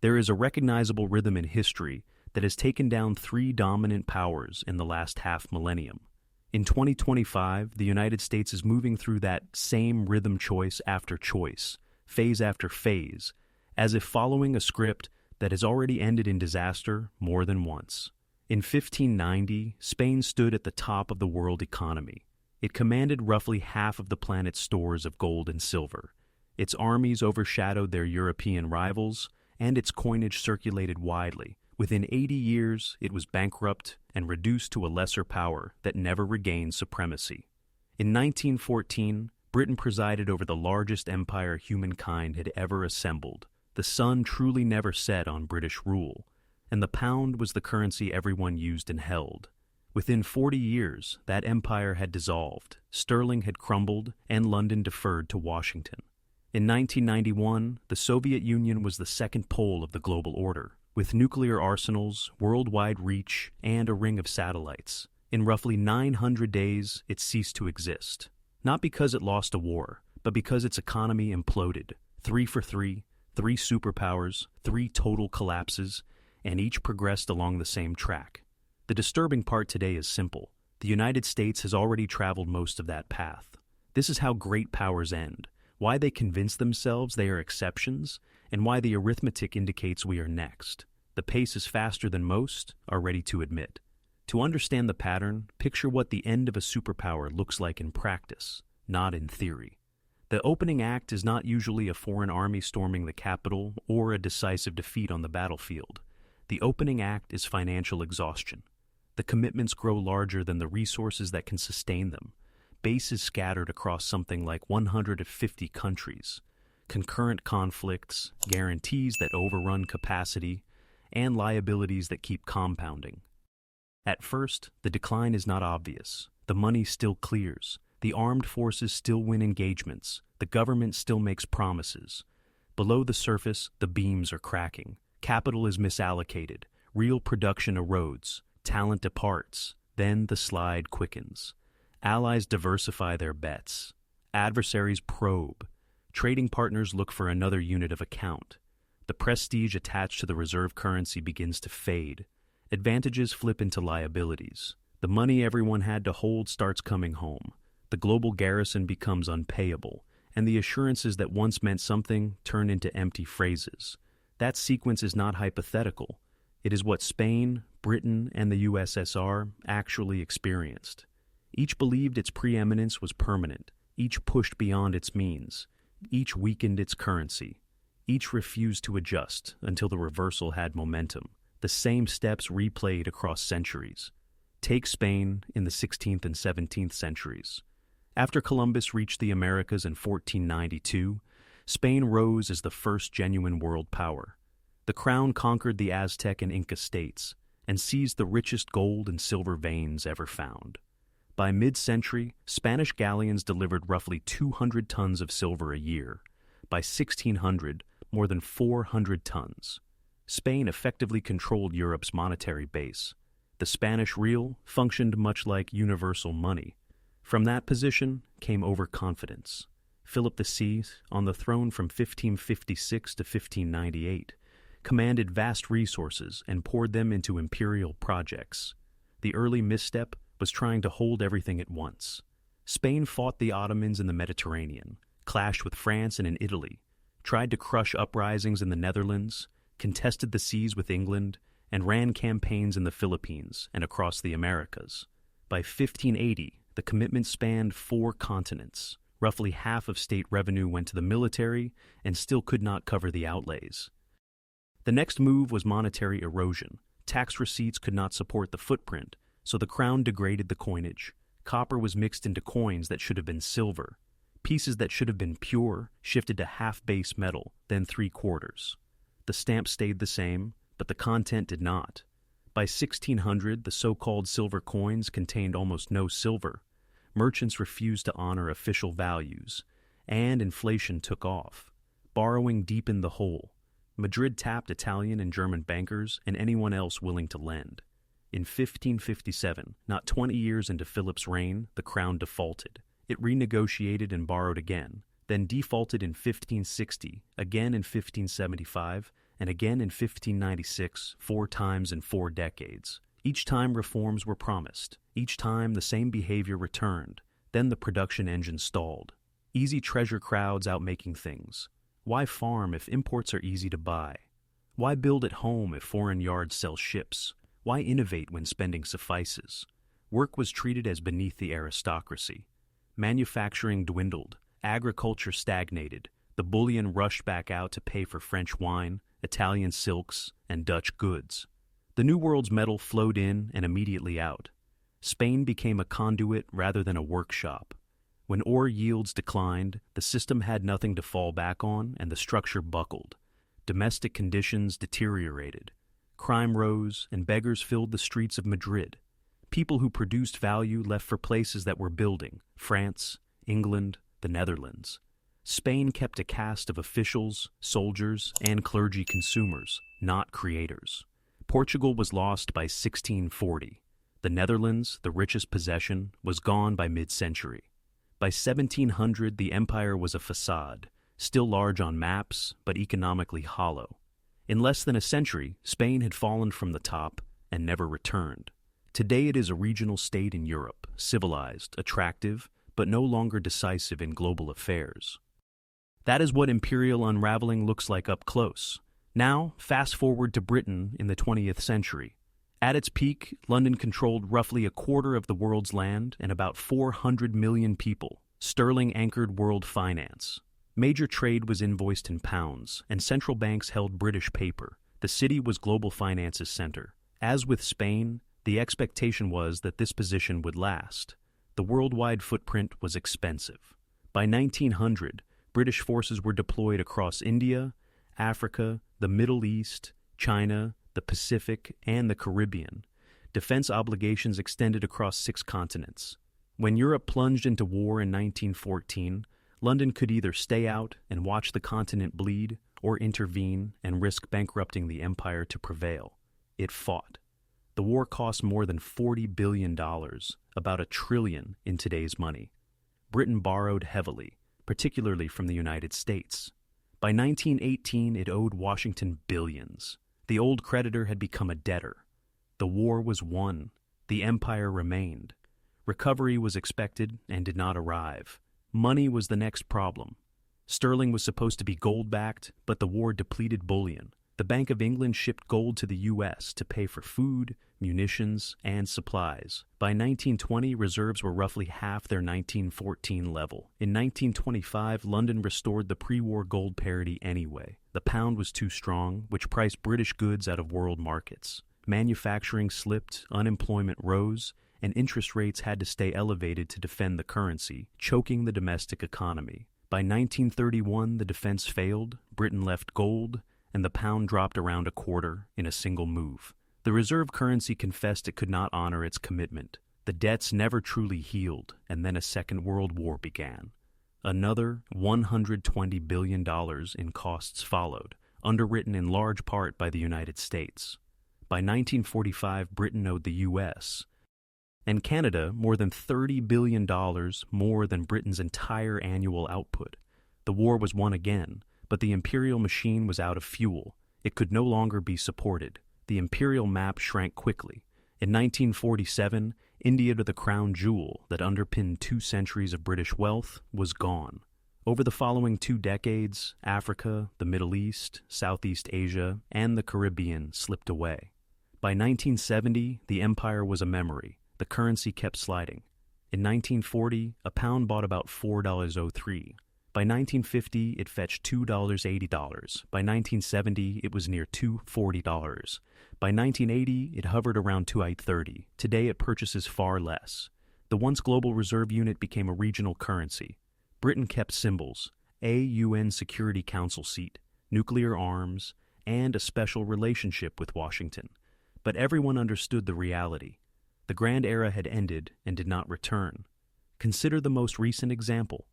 There is a recognizable rhythm in history that has taken down three dominant powers in the last half-millennium. In 2025, the United States is moving through that same rhythm choice after choice, phase after phase, as if following a script that has already ended in disaster more than once. In 1590, Spain stood at the top of the world economy. It commanded roughly half of the planet's stores of gold and silver. Its armies overshadowed their European rivals, and its coinage circulated widely. Within 80 years, it was bankrupt and reduced to a lesser power that never regained supremacy. In 1914, Britain presided over the largest empire humankind had ever assembled. The sun truly never set on British rule, and the pound was the currency everyone used and held. Within 40 years, that empire had dissolved, sterling had crumbled, and London deferred to Washington. In 1991, the Soviet Union was the second pole of the global order, with nuclear arsenals, worldwide reach, and a ring of satellites. In roughly 900 days, it ceased to exist. Not because it lost a war, but because its economy imploded. 3 for 3, 3 superpowers, 3 total collapses, and each progressed along the same track. The disturbing part today is simple. The United States has already traveled most of that path. This is how great powers end, why they convince themselves they are exceptions, and why the arithmetic indicates we are next. The pace is faster than most are ready to admit. To understand the pattern, picture what the end of a superpower looks like in practice, not in theory. The opening act is not usually a foreign army storming the capital or a decisive defeat on the battlefield. The opening act is financial exhaustion. The commitments grow larger than the resources that can sustain them. Bases scattered across something like 150 countries. Concurrent conflicts, guarantees that overrun capacity, and liabilities that keep compounding. At first, the decline is not obvious. The money still clears. The armed forces still win engagements. The government still makes promises. Below the surface, the beams are cracking. Capital is misallocated. Real production erodes. Talent departs. Then the slide quickens. Allies diversify their bets. Adversaries probe. Trading partners look for another unit of account. The prestige attached to the reserve currency begins to fade. Advantages flip into liabilities. The money everyone had to hold starts coming home. The global garrison becomes unpayable, and the assurances that once meant something turn into empty phrases. That sequence is not hypothetical. It is what Spain, Britain, and the USSR actually experienced. Each believed its preeminence was permanent. Each pushed beyond its means. Each weakened its currency. Each refused to adjust until the reversal had momentum. The same steps replayed across centuries. Take Spain in the 16th and 17th centuries. After Columbus reached the Americas in 1492, Spain rose as the first genuine world power. The crown conquered the Aztec and Inca states and seized the richest gold and silver veins ever found. By mid-century, Spanish galleons delivered roughly 200 tons of silver a year. By 1600, more than 400 tons. Spain effectively controlled Europe's monetary base. The Spanish real functioned much like universal money. From that position came overconfidence. Philip VI, on the throne from 1556 to 1598, commanded vast resources and poured them into imperial projects. The early misstep was trying to hold everything at once. Spain fought the Ottomans in the Mediterranean, clashed with France and in Italy, tried to crush uprisings in the Netherlands, contested the seas with England, and ran campaigns in the Philippines and across the Americas. By 1580, the commitment spanned 4 continents. Roughly half of state revenue went to the military and still could not cover the outlays. The next move was monetary erosion. Tax receipts could not support the footprint, so the crown degraded the coinage. Copper was mixed into coins that should have been silver. Pieces that should have been pure shifted to half-base metal, then 3/4. The stamp stayed the same, but the content did not. By 1600, the so-called silver coins contained almost no silver. Merchants refused to honor official values, and inflation took off. Borrowing deepened the hole. Madrid tapped Italian and German bankers and anyone else willing to lend. In 1557, not 20 years into Philip's reign, the crown defaulted. It renegotiated and borrowed again, then defaulted in 1560, again in 1575, and again in 1596, 4 times in 4 decades. Each time reforms were promised. Each time the same behavior returned. Then the production engine stalled. Easy treasure crowds out making things. Why farm if imports are easy to buy? Why build at home if foreign yards sell ships? Why innovate when spending suffices? Work was treated as beneath the aristocracy. Manufacturing dwindled. Agriculture stagnated. The bullion rushed back out to pay for French wine, Italian silks, and Dutch goods. The New World's metal flowed in and immediately out. Spain became a conduit rather than a workshop. When ore yields declined, the system had nothing to fall back on and the structure buckled. Domestic conditions deteriorated. Crime rose and beggars filled the streets of Madrid. People who produced value left for places that were building: France, England, the Netherlands. Spain kept a caste of officials, soldiers, and clergy consumers, not creators. Portugal was lost by 1640. The Netherlands, the richest possession, was gone by mid-century. By 1700, the empire was a facade, still large on maps, but economically hollow. In less than a century, Spain had fallen from the top and never returned. Today it is a regional state in Europe, civilized, attractive, but no longer decisive in global affairs. That is what imperial unraveling looks like up close. Now, fast forward to Britain in the 20th century. At its peak, London controlled roughly a quarter of the world's land and about 400 million people. Sterling anchored world finance. Major trade was invoiced in pounds, and central banks held British paper. The city was global finance's center. As with Spain, the expectation was that this position would last. The worldwide footprint was expensive. By 1900, British forces were deployed across India, Africa, the Middle East, China, the Pacific, and the Caribbean. Defense obligations extended across 6 continents. When Europe plunged into war in 1914, London could either stay out and watch the continent bleed or intervene and risk bankrupting the empire to prevail. It fought. The war cost more than $40 billion, about $1 trillion in today's money. Britain borrowed heavily, particularly from the United States. By 1918, it owed Washington billions. The old creditor had become a debtor. The war was won. The empire remained. Recovery was expected and did not arrive. Money was the next problem. Sterling was supposed to be gold-backed, but the war depleted bullion. The Bank of England shipped gold to the U.S. to pay for food, munitions, and supplies. By 1920, reserves were roughly half their 1914 level. In 1925, London restored the pre-war gold parity anyway. The pound was too strong, which priced British goods out of world markets. Manufacturing slipped, unemployment rose, and interest rates had to stay elevated to defend the currency, choking the domestic economy. By 1931, the defense failed, Britain left gold, and the pound dropped around a quarter in a single move. The reserve currency confessed it could not honor its commitment. The debts never truly healed, and then a Second World War began. Another $120 billion in costs followed, underwritten in large part by the United States. By 1945, Britain owed the U.S., and Canada more than $30 billion more than Britain's entire annual output. The war was won again, but the imperial machine was out of fuel. It could no longer be supported. The imperial map shrank quickly. In 1947, India, the crown jewel that underpinned 2 centuries of British wealth, was gone. Over the following 2 decades, Africa, the Middle East, Southeast Asia, and the Caribbean slipped away. By 1970, the empire was a memory. The currency kept sliding. In 1940, a pound bought about $4.03. By 1950, it fetched $2.80. By 1970, it was near $2.40. By 1980, it hovered around $2.30. Today, it purchases far less. The once global reserve unit became a regional currency. Britain kept symbols: a UN Security Council seat, nuclear arms, and a special relationship with Washington. But everyone understood the reality. The grand era had ended and did not return. Consider the most recent example: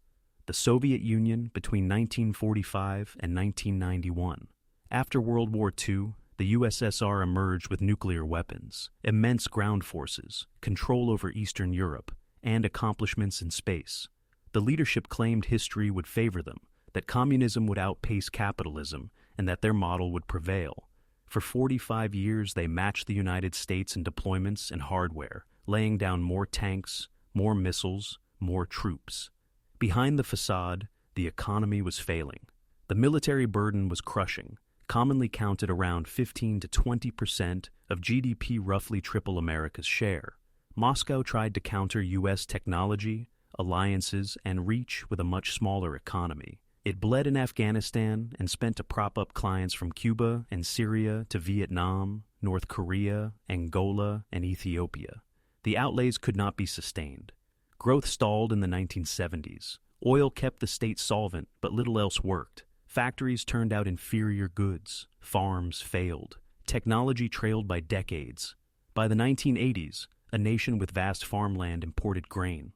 the Soviet Union between 1945 and 1991. After World War II, the USSR emerged with nuclear weapons, immense ground forces, control over Eastern Europe, and accomplishments in space. The leadership claimed history would favor them, that communism would outpace capitalism, and that their model would prevail. For 45 years, they matched the United States in deployments and hardware, laying down more tanks, more missiles, more troops. Behind the facade, the economy was failing. The military burden was crushing, commonly counted around 15 to 20% of GDP, roughly triple America's share. Moscow tried to counter U.S. technology, alliances, and reach with a much smaller economy. It bled in Afghanistan and spent to prop up clients from Cuba and Syria to Vietnam, North Korea, Angola, and Ethiopia. The outlays could not be sustained. Growth stalled in the 1970s. Oil kept the state solvent, but little else worked. Factories turned out inferior goods. Farms failed. Technology trailed by decades. By the 1980s, a nation with vast farmland imported grain.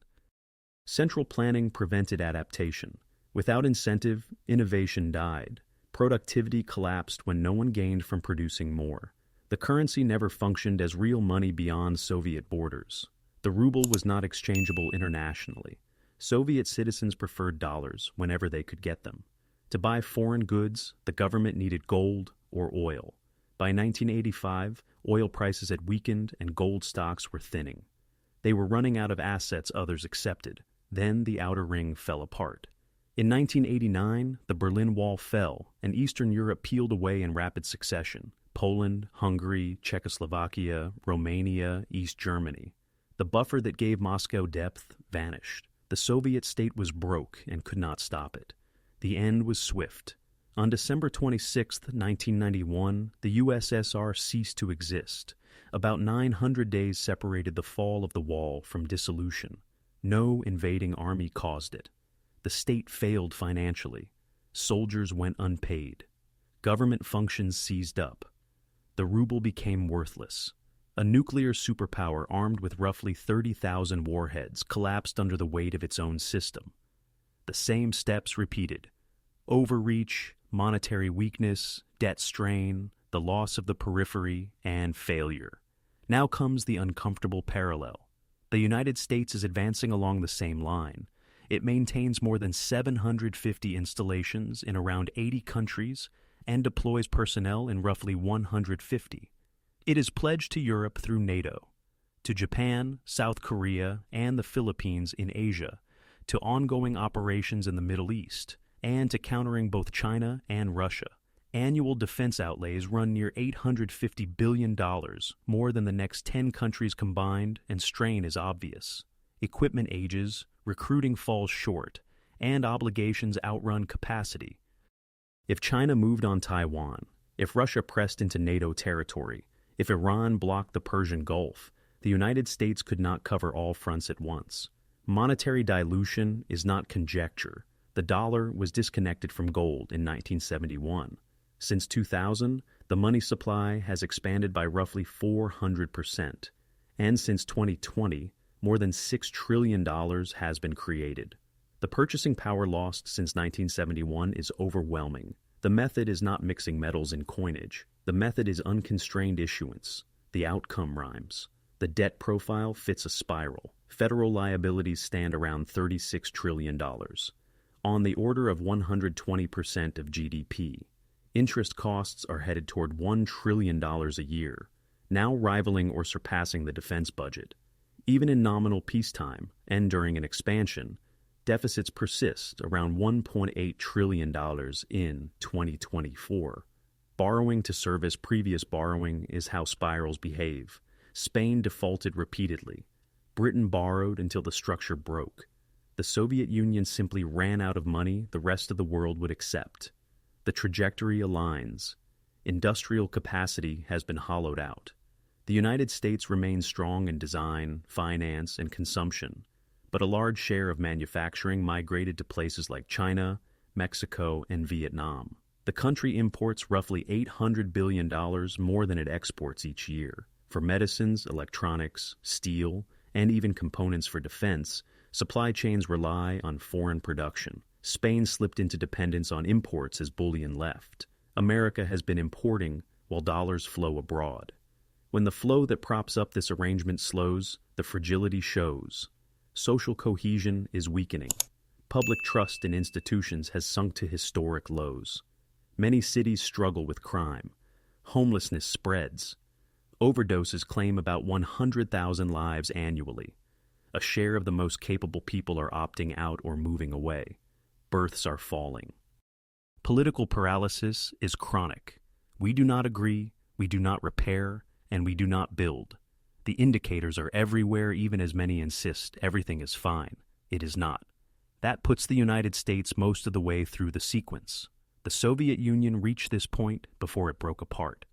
Central planning prevented adaptation. Without incentive, innovation died. Productivity collapsed when no one gained from producing more. The currency never functioned as real money beyond Soviet borders. The ruble was not exchangeable internationally. Soviet citizens preferred dollars whenever they could get them. To buy foreign goods, the government needed gold or oil. By 1985, oil prices had weakened and gold stocks were thinning. They were running out of assets others accepted. Then the outer ring fell apart. In 1989, the Berlin Wall fell, and Eastern Europe peeled away in rapid succession. Poland, Hungary, Czechoslovakia, Romania, East Germany. The buffer that gave Moscow depth vanished. The Soviet state was broke and could not stop it. The end was swift. On December 26, 1991, the USSR ceased to exist. About 900 days separated the fall of the wall from dissolution. No invading army caused it. The state failed financially. Soldiers went unpaid. Government functions seized up. The ruble became worthless. A nuclear superpower armed with roughly 30,000 warheads collapsed under the weight of its own system. The same steps repeated. Overreach, monetary weakness, debt strain, the loss of the periphery, and failure. Now comes the uncomfortable parallel. The United States is advancing along the same line. It maintains more than 750 installations in around 80 countries and deploys personnel in roughly 150. It is pledged to Europe through NATO, to Japan, South Korea, and the Philippines in Asia, to ongoing operations in the Middle East, and to countering both China and Russia. Annual defense outlays run near $850 billion, more than the next 10 countries combined, and strain is obvious. Equipment ages, recruiting falls short, and obligations outrun capacity. If China moved on Taiwan, if Russia pressed into NATO territory, if Iran blocked the Persian Gulf, the United States could not cover all fronts at once. Monetary dilution is not conjecture. The dollar was disconnected from gold in 1971. Since 2000, the money supply has expanded by roughly 400%. And since 2020, more than $6 trillion has been created. The purchasing power lost since 1971 is overwhelming. The method is not mixing metals in coinage. The method is unconstrained issuance. The outcome rhymes. The debt profile fits a spiral. Federal liabilities stand around $36 trillion, on the order of 120% of GDP. Interest costs are headed toward $1 trillion a year, now rivaling or surpassing the defense budget. Even in nominal peacetime and during an expansion, deficits persist around $1.8 trillion in 2024. Borrowing to service previous borrowing is how spirals behave. Spain defaulted repeatedly. Britain borrowed until the structure broke. The Soviet Union simply ran out of money the rest of the world would accept. The trajectory aligns. Industrial capacity has been hollowed out. The United States remains strong in design, finance, and consumption, but a large share of manufacturing migrated to places like China, Mexico, and Vietnam. The country imports roughly $800 billion more than it exports each year. For medicines, electronics, steel, and even components for defense, supply chains rely on foreign production. Spain slipped into dependence on imports as bullion left. America has been importing while dollars flow abroad. When the flow that props up this arrangement slows, the fragility shows. Social cohesion is weakening. Public trust in institutions has sunk to historic lows. Many cities struggle with crime. Homelessness spreads. Overdoses claim about 100,000 lives annually. A share of the most capable people are opting out or moving away. Births are falling. Political paralysis is chronic. We do not agree, we do not repair, and we do not build. The indicators are everywhere, even as many insist everything is fine. It is not. That puts the United States most of the way through the sequence. The Soviet Union reached this point before it broke apart.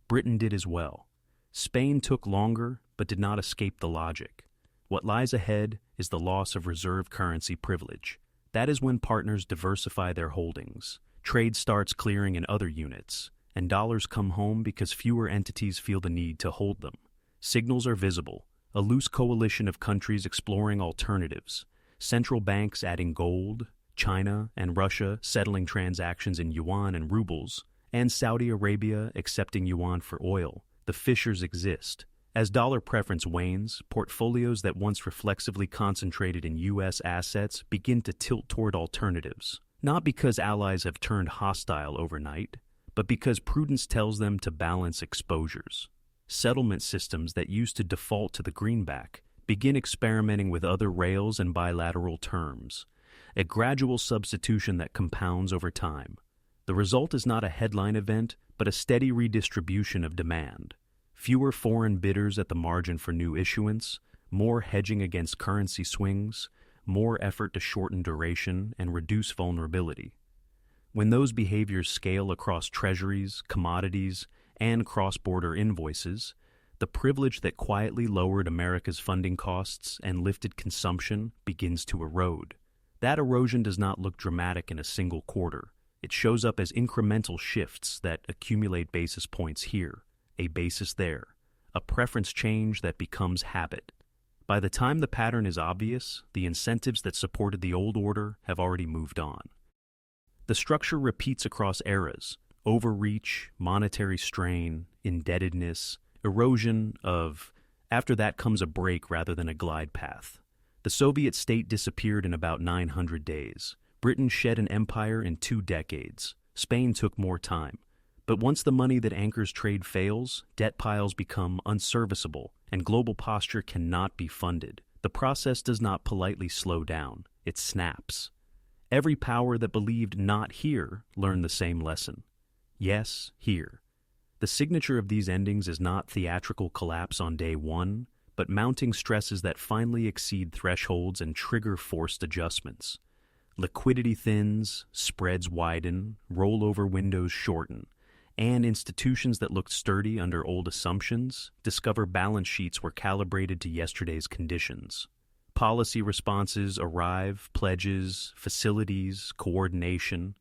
Britain did as well. Spain took longer, but did not escape the logic. What lies ahead is the loss of reserve currency privilege. That is when partners diversify their holdings. Trade starts clearing in other units, and dollars come home because fewer entities feel the need to hold them. Signals are visible, a loose coalition of countries exploring alternatives, central banks adding gold, China and Russia settling transactions in yuan and rubles, and Saudi Arabia accepting yuan for oil. The fissures exist. As dollar preference wanes, portfolios that once reflexively concentrated in U.S. assets begin to tilt toward alternatives, not because allies have turned hostile overnight, but because prudence tells them to balance exposures. Settlement systems that used to default to the greenback begin experimenting with other rails and bilateral terms, a gradual substitution that compounds over time. The result is not a headline event, but a steady redistribution of demand. Fewer foreign bidders at the margin for new issuance, more hedging against currency swings, more effort to shorten duration and reduce vulnerability. When those behaviors scale across treasuries, commodities, and cross-border invoices, the privilege that quietly lowered America's funding costs and lifted consumption begins to erode. That erosion does not look dramatic in a single quarter. It shows up as incremental shifts that accumulate basis points here, a basis there, a preference change that becomes habit. By the time the pattern is obvious, the incentives that supported the old order have already moved on. The structure repeats across eras: overreach, monetary strain, indebtedness, erosion of. After that comes a break rather than a glide path. The Soviet state disappeared in about 900 days. Britain shed an empire in 2 decades. Spain took more time. But once the money that anchors trade fails, debt piles become unserviceable, and global posture cannot be funded. The process does not politely slow down. It snaps. Every power that believed not here learned the same lesson. Yes, here. The signature of these endings is not theatrical collapse on day one, but mounting stresses that finally exceed thresholds and trigger forced adjustments. Liquidity thins, spreads widen, rollover windows shorten, and institutions that looked sturdy under old assumptions discover balance sheets were calibrated to yesterday's conditions. Policy responses arrive, pledges, facilities, coordination.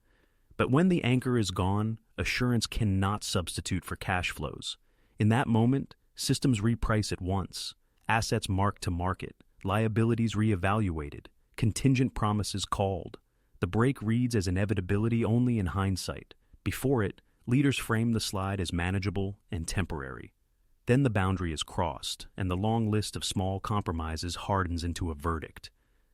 But when the anchor is gone, assurance cannot substitute for cash flows. In that moment, systems reprice at once, assets marked to market, liabilities reevaluated, contingent promises called. The break reads as inevitability only in hindsight. Before it, leaders frame the slide as manageable and temporary. Then the boundary is crossed, and the long list of small compromises hardens into a verdict.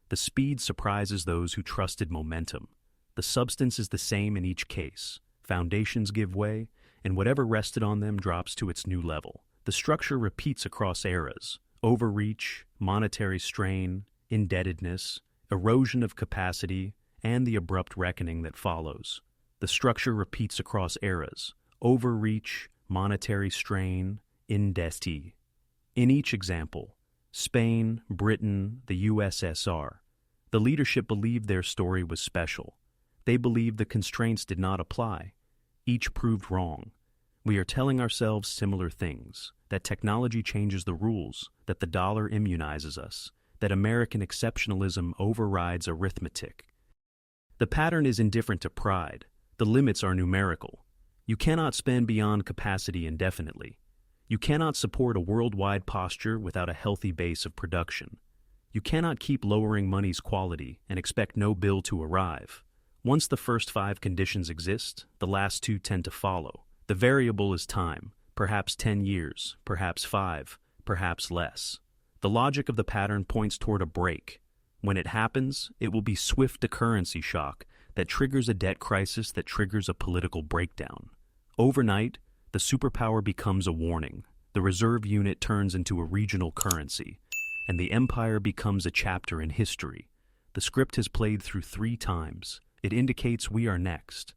The speed surprises those who trusted momentum. The substance is the same in each case. Foundations give way, and whatever rested on them drops to its new level. The structure repeats across eras: overreach, monetary strain, indebtedness, erosion of capacity, and the abrupt reckoning that follows. The structure repeats across eras: overreach, monetary strain, indebtedness. In each example, Spain, Britain, the USSR, the leadership believed their story was special. They believed the constraints did not apply. Each proved wrong. We are telling ourselves similar things: that technology changes the rules, that the dollar immunizes us, that American exceptionalism overrides arithmetic. The pattern is indifferent to pride. The limits are numerical. You cannot spend beyond capacity indefinitely. You cannot support a worldwide posture without a healthy base of production. You cannot keep lowering money's quality and expect no bill to arrive. Once the first 5 conditions exist, the last 2 tend to follow. The variable is time, perhaps 10 years, perhaps 5, perhaps less. The logic of the pattern points toward a break. When it happens, it will be swift to currency shock, that triggers a debt crisis that triggers a political breakdown. Overnight, the superpower becomes a warning. The reserve unit turns into a regional currency, and the empire becomes a chapter in history. The script has played through 3 times. It indicates we are next.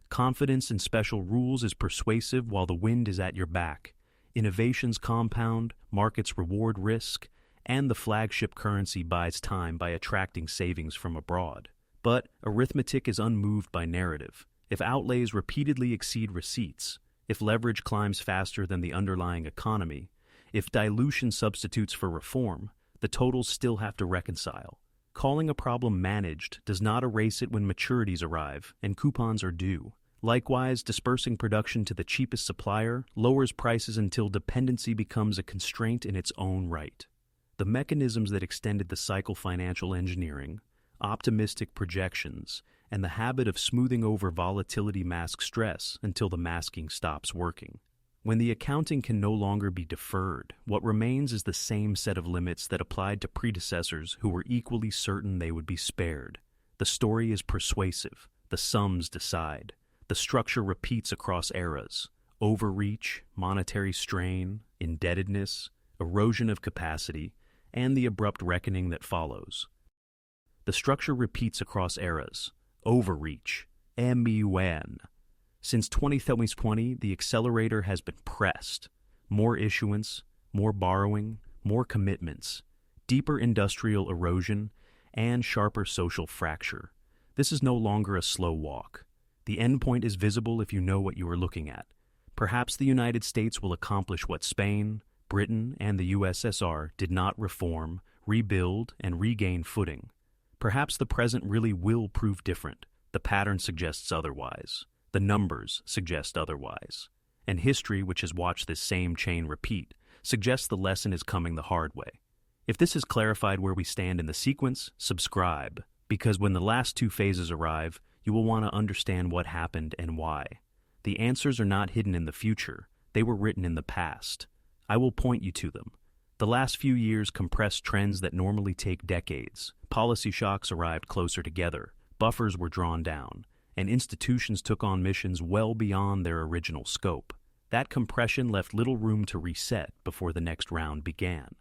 Confidence in special rules is persuasive while the wind is at your back. Innovations compound, markets reward risk, and the flagship currency buys time by attracting savings from abroad. But arithmetic is unmoved by narrative. If outlays repeatedly exceed receipts, if leverage climbs faster than the underlying economy, if dilution substitutes for reform, the totals still have to reconcile. Calling a problem managed does not erase it when maturities arrive and coupons are due. Likewise, dispersing production to the cheapest supplier lowers prices until dependency becomes a constraint in its own right. The mechanisms that extended the cycle, financial engineering, optimistic projections, and the habit of smoothing over volatility, mask stress until the masking stops working. When the accounting can no longer be deferred, what remains is the same set of limits that applied to predecessors who were equally certain they would be spared. The story is persuasive. The sums decide. The structure repeats across eras. Overreach, monetary strain, indebtedness, erosion of capacity, and the abrupt reckoning that follows. The structure repeats across eras. Overreach, MUN. Since 2020, the accelerator has been pressed. More issuance, more borrowing, more commitments, deeper industrial erosion, and sharper social fracture. This is no longer a slow walk. The endpoint is visible if you know what you are looking at. Perhaps the United States will accomplish what Spain, Britain, and the USSR did not: reform, rebuild, and regain footing. Perhaps the present really will prove different. The pattern suggests otherwise. The numbers suggest otherwise. And history, which has watched this same chain repeat, suggests the lesson is coming the hard way. If this has clarified where we stand in the sequence, subscribe, because when the last 2 phases arrive, you will want to understand what happened and why. The answers are not hidden in the future. They were written in the past. I will point you to them. The last few years compressed trends that normally take decades. Policy shocks arrived closer together. Buffers were drawn down, and institutions took on missions well beyond their original scope. That compression left little room to reset before the next round began.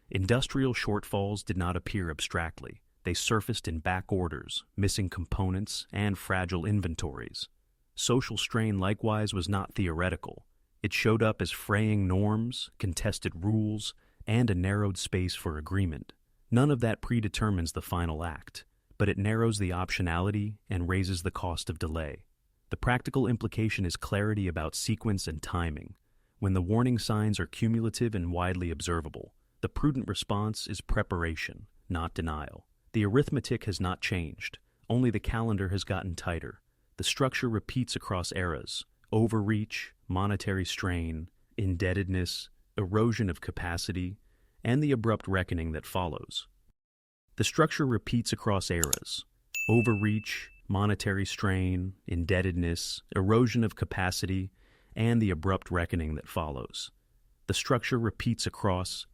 Industrial shortfalls did not appear abstractly. They surfaced in back orders, missing components, and fragile inventories. Social strain likewise was not theoretical. It showed up as fraying norms, contested rules, and a narrowed space for agreement. None of that predetermines the final act, but it narrows the optionality and raises the cost of delay. The practical implication is clarity about sequence and timing. When the warning signs are cumulative and widely observable, the prudent response is preparation, not denial. The arithmetic has not changed, only the calendar has gotten tighter. The structure repeats across eras: overreach, monetary strain, indebtedness, erosion of capacity, and the abrupt reckoning that follows. The structure repeats across eras: overreach, monetary strain, indebtedness, erosion of capacity, and the abrupt reckoning that follows. The structure repeats across